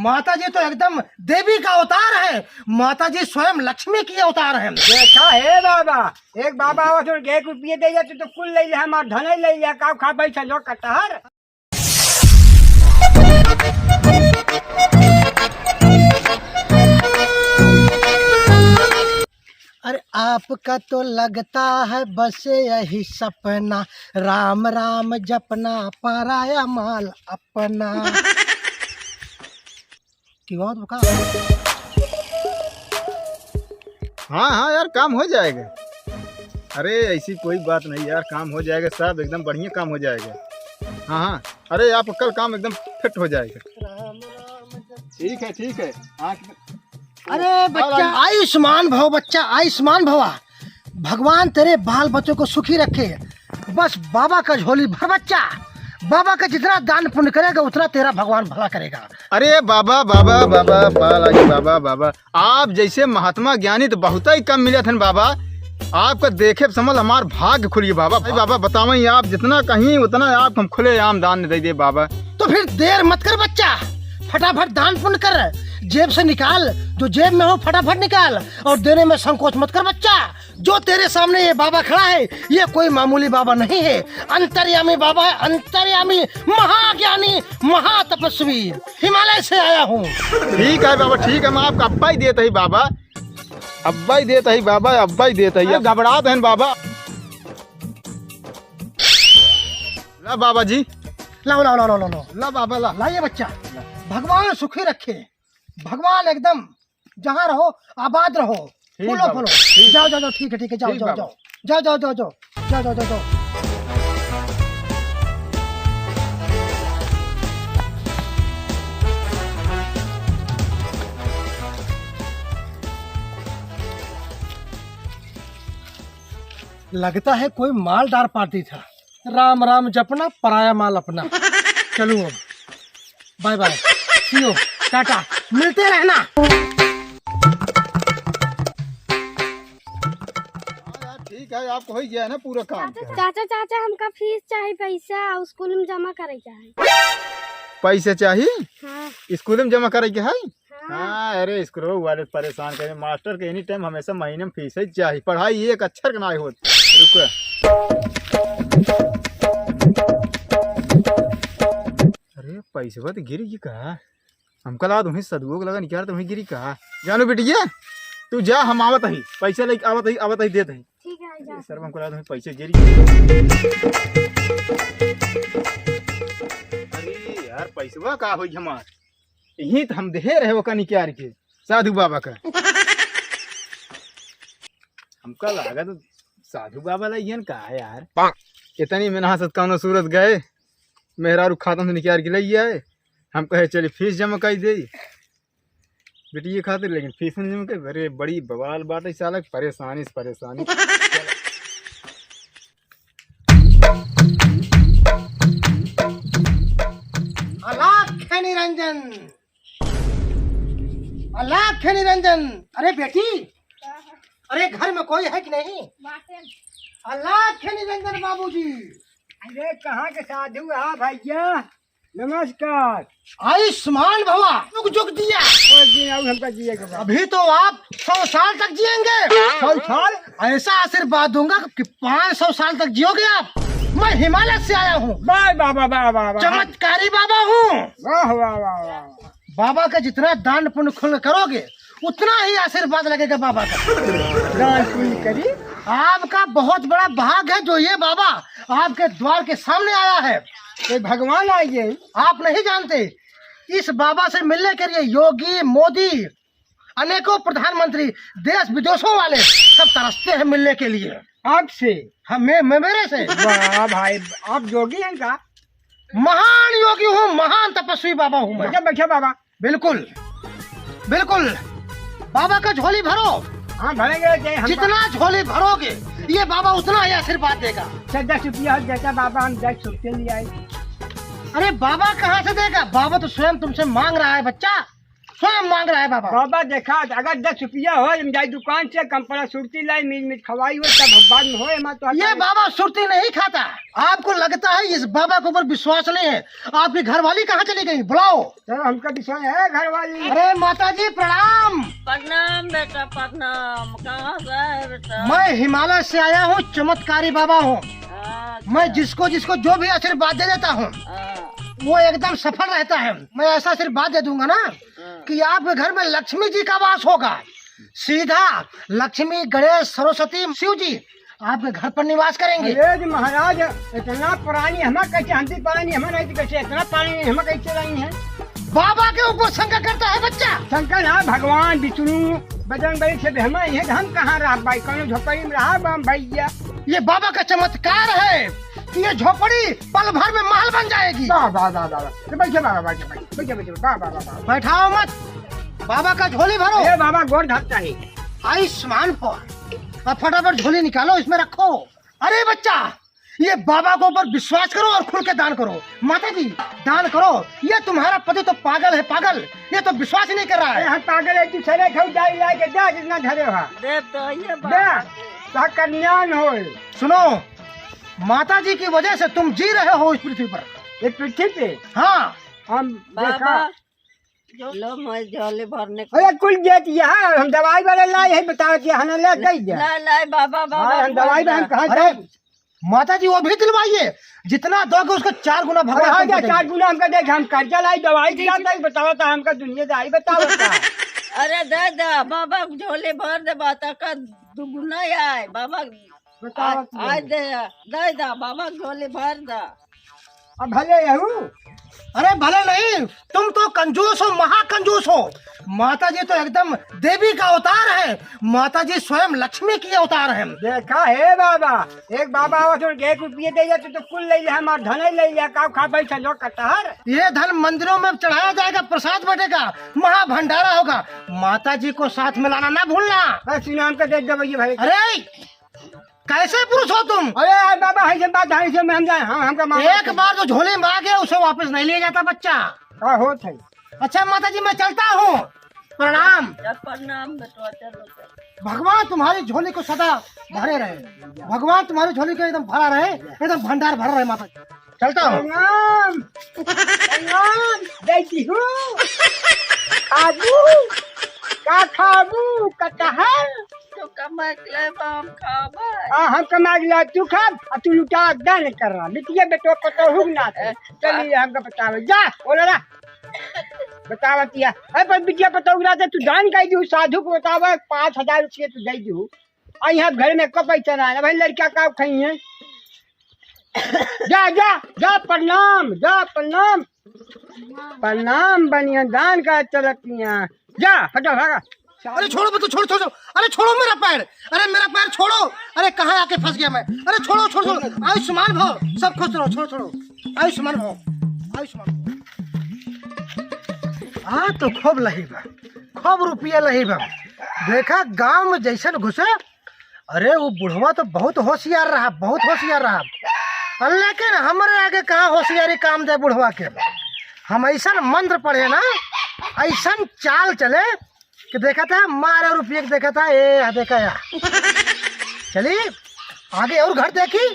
माता जी तो एकदम देवी का अवतार है। माता जी स्वयं लक्ष्मी की अवतार है। अच्छा हे बाबा, एक बाबा आवा तो 1 रुपये दे जाते तो कुल ले ले हमार धने ले ले का खा बैठा लो कटहर। अरे आपका तो लगता है बस यही सपना, राम राम जपना पराया माल अपना। क्यों बका? हाँ हाँ यार, काम हो जाएगा। अरे ऐसी कोई बात नहीं यार, काम हो जाएगा सब, एकदम बढ़िया काम हो जाएगा। हाँ हाँ, अरे आप कल काम एकदम फिट हो जाएगा। ठीक है ठीक है। हाँ अरे बच्चा आयुष्मान भव, बच्चा आयुष्मान भवा। भगवान तेरे बाल बच्चों को सुखी रखे। बस बाबा का झोली भर बच्चा। बाबा का जितना दान पुण्य करेगा उतना तेरा भगवान भला करेगा। अरे बाबा बाबा बाबा बालाजी बाबा बाबा, आप जैसे महात्मा ज्ञानी तो बहुत ही कम मिले थे बाबा। आपका देखे समझ हमार भाग्य खुली बाबा। भाई बाबा बतावें, आप जितना कहीं उतना आप हम खुले आम दान दे दे बाबा। तो फिर देर मत कर बच्चा, फटाफट दान पुण्य कर। जेब से निकाल, जो जेब में हो फटाफट निकाल, और देने में संकोच मत कर बच्चा। जो तेरे सामने ये बाबा खड़ा है ये कोई मामूली बाबा नहीं है, अंतर्यामी बाबा है। अंतर्यामी, महाज्ञानी, महातपस्वी, हिमालय से आया हूँ। ठीक है बाबा ठीक है, मैं आपका अब्बा ही देता ही बाबा, अब्बा ही देता ही बाबा, अब्बा ही देता ही। घबराते हैं बाबा। ला बाबा जी, लाओ लाओ लाओ लाओ लाओ, ला बाबा ला। लाइए बच्चा। भगवान सुखी रखे, भगवान एकदम जहाँ रहो आबाद रहो, फूलो फूलो। जाओ जाओ जाओ, ठीक है ठीक है, जाओ जाओ जाओ जाओ जाओ जाओ जाओ जाओ जाओ जाओ जाओ। लगता है कोई मालदार पार्टी था। राम राम जपना पराया माल अपना। चलूं अब, bye bye, see you, tata, मिलते रहना। ठीक है, आपको हो गया है ना पूरा काम। चाचा चाचा हमका फीस चाहिए, पैसा स्कूल में जमा करे चाहिए। पैसे चाहिए? हाँ। स्कूल में जमा करे के है? हाँ। हाँ, अरे स्कूल वाले परेशान करे, मास्टर के एनी टाइम हमेशा महीने में फीस ही चाहिए। पढ़ाई एक अक्षर का ना हो। रुको, अरे पैसे तो गिरी की कहा, हमका लगा तुम्हें सदुओ को लगा निकाल, तुम्हें गिरी कहा। जानो बेटिया, तू जा, हम आवत ही पैसे लेके आवत ही देते ही। ठीक है जा। सर हमको लगा तुम्हें पैसे गिरी। अरे यार पैसवा का हो हमार, यही तो हम दे रहे वो कनी क्यार के साधु बाबा का। हमका लगा तो साधु बाबा लाइन का है यार। इतनी मेहनत कौनो सूरत गए, मेहरारू खाता से निकाल के ले आए। हम कहे चलिए फीस जमा कर दे बेटी ये खातिर, लेकिन फीस नहीं जमा कर। अरे बड़ी बवाल बात है साला, परेशानी से परेशानी। अलाख निरंजन, अलाख निरंजन। अरे बेटी, अरे घर में कोई है कि नहीं? अलाख निरंजन बाबूजी। अरे कहाँ के साधु? हाँ भैया नमस्कार। आयुष्मान भवा, जुग जुग दिया। और दिन और हमका जिएगा बाबा। अभी तो आप 100 साल तक जिएंगे। 100 साल? ऐसा आशीर्वाद दूंगा कि 500 साल तक जियोगे आप। मैं हिमालय से आया हूँ, वाह बाबा वाह वाह वाह, चमत्कारी बाबा हूँ। वाह वाह वाह वाह। बाबा का जितना दान पुण्य खुल करोगे उतना ही आशीर्वाद लगेगा बाबा का। दान पुण्य करी। आपका बहुत बड़ा भाग है जो ये बाबा आपके द्वार के सामने आया है। ये भगवान आइए, आप नहीं जानते, इस बाबा से मिलने के लिए योगी, मोदी, अनेकों प्रधानमंत्री, देश विदेशों वाले सब तरसते हैं मिलने के लिए आपसे। हमें मेरे से। वाह भाई, आप योगी हैं का? महान योगी हूँ, महान तपस्वी बाबा हूँ मैं। बैठा बैठा बाबा। बिल्कुल बिल्कुल, बाबा का झोली भरो। हाँ भरेंगे, जितना झोली भरोगे ये बाबा उतना ही आशीर्वाद देगा। 10 रुपया देता बाबा, हम 10 रुपये ले आए। अरे बाबा कहाँ से देगा? बाबा तो स्वयं तुमसे मांग रहा है बच्चा। स्वयं मांग रहा है बाबा। बाबा देखा अगर 10 रुपया हो हम जाए दुकान से कंपड़ा सुरती लाई मिल खवाई हो तब बाद में होए मैं तो ये बाबा सुरती नहीं खाता। आपको लगता है इस बाबा के ऊपर विश्वास नहीं है। आपकी घरवाली कहाँ चली गई? बुलाओ। चलो हमका विश्वास है घर वाली। अरे माता जी प्रणाम। प्रणाम बेटा प्रणाम। कहाँ से है बेटा? मैं हिमालय से आया हूँ, चमत्कारी बाबा हूँ। अच्छा, मैं जिसको जिसको जो भी आशीर्वाद दे देता हूँ हाँ, वो एकदम सफल रहता है। मैं ऐसा आशीर्वाद दे दूंगा ना कि आपके घर में लक्ष्मी जी का वास होगा। सीधा लक्ष्मी, गणेश, सरस्वती, शिव जी आपके घर पर निवास करेंगे। अरे जी महाराज इतना पुरानी हमें कैसे हम भी पुरानी हमें नहीं कैसे इतना पुरानी हमें कैसे रही है? बाबा के ऊपर शंका करता है बच्चा। शंकर हाँ भगवान विष्णु बजरंगबली से हमें ये हम कहाँ रहा भाई कौन झोपड़ी में रहा बम भैया। ये बाबा का चमत्कार है कि ये झोपड़ी पल भर में महल बन जाएगी। बैठे बाबा बैठे बाबा बैठाओ मत, बाबा का झोली भरो। ये बाबा गोर धरता है। आयुष्मान फॉर। अब फटाफट झोली निकालो, इसमें रखो। अरे बच्चा ये बाबा के ऊपर विश्वास करो और खुल के दान करो। माता जी दान करो। ये तुम्हारा पति तो पागल है, पागल। ये तो विश्वास ही नहीं कर रहा है। हम पागल है तू सरे खाऊ जाई लाके जा जितना धरे हो दे तो ये दे बाबा ता कल्याण हो। सुनो, माता जी की वजह से तुम जी रहे हो इस पृथ्वी पर। ये पृथ्वी पे हाँ हम बाबा देखा लो मैं झोले भरने को अरे कुल जेत यहाँ हम दवाई वाले लाए है बताओ कि हमें ले दे दे ला ला बाबा बाबा हाँ, हम दवाई में हम कहा अरे माता जी वो भी दिलवाइए, जितना दोगे उसका 4 गुना भगवान हाँ तुमको क्या 4 देंगे। गुना हमका देख हम कर्जा लाई दवाई दिलाता है बताओ तो हमका दुनियादारी बताओ अरे दे दे बाबा झोले भर दे बाता का दुगुना आए बाबा बताओ आज दे दे दा बाबा झोले भर दा। अब भले यहू अरे भले नहीं, तुम तो कंजूस हो, महाकंजूस हो। माता जी तो एकदम देवी का अवतार है। माता जी स्वयं लक्ष्मी की अवतार है। देखा है बाबा एक बाबा आवा तो 1 रुपये दे जाते तो कुल ले लिया हमार धन ले लिया का खा बैठा लो कटहर। ये धन मंदिरों में चढ़ाया जाएगा, प्रसाद बटेगा, महा भंडारा होगा। माता जी को साथ में लाना ना भूलना। सुनाम का देख दो भाई। अरे कैसे पुरुष हो तुम? अरे बाबा है बात है से हम जाए हम हमका एक बार जो झोले में आ गया उसे वापस नहीं लिया जाता बच्चा। का होत है। अच्छा माता जी मैं चलता हूँ, प्रणाम। प्रणाम बेटा चलो चलो। भगवान तुम्हारी झोली को सदा भरे रहे। भगवान तुम्हारी झोली को एकदम भरा रहे, एकदम भंडार भरा रहे। माता जी चलता हूँ। प्रणाम प्रणाम देखी हूँ खाबू का खाबू कटहर तो कमाई ले बाम खाबा हम कमा गिला तू खा तू लुटा दान कर रहा बिटिया बेटो को तो हुक ना चलिए हमका बतावे जा बोला ना बतावा किया है पर बिटिया पता उगला तू दान कर दी साधु को बतावा 5000 रुपये तू दे दी आई यहाँ घर में को पैसा ना है भाई लड़का का खाई है जा जा जा प्रणाम प्रणाम बनिया दान का चलतियाँ जा हटा भागा। अरे छोड़ो बच्चों, छोड़ो छोड़ो। अरे छोड़ो मेरा पैर, अरे मेरा पैर छोड़ो। अरे कहाँ आके फंस गया मैं? अरे छोड़ो छोड़ो छोड़ो। आयुष्मान भव, सब खुश रहो। छोड़ो छोड़ो। आयुष्मान भव, आयुष्मान भव। हाँ तो खूब लही बा, खूब रुपया लही बा। देखा गांव में जैसन घुसे, अरे वो बुढ़वा तो बहुत होशियार रहा, बहुत होशियार रहा। लेकिन हमारे आगे कहाँ होशियारी काम दे बुढ़वा के। हम ऐसा मंत्र पढ़े ना, ऐसा चाल चले कि देखा था मारा रुपये देखा था। ए देखा यार, चलिए आगे और घर देखी।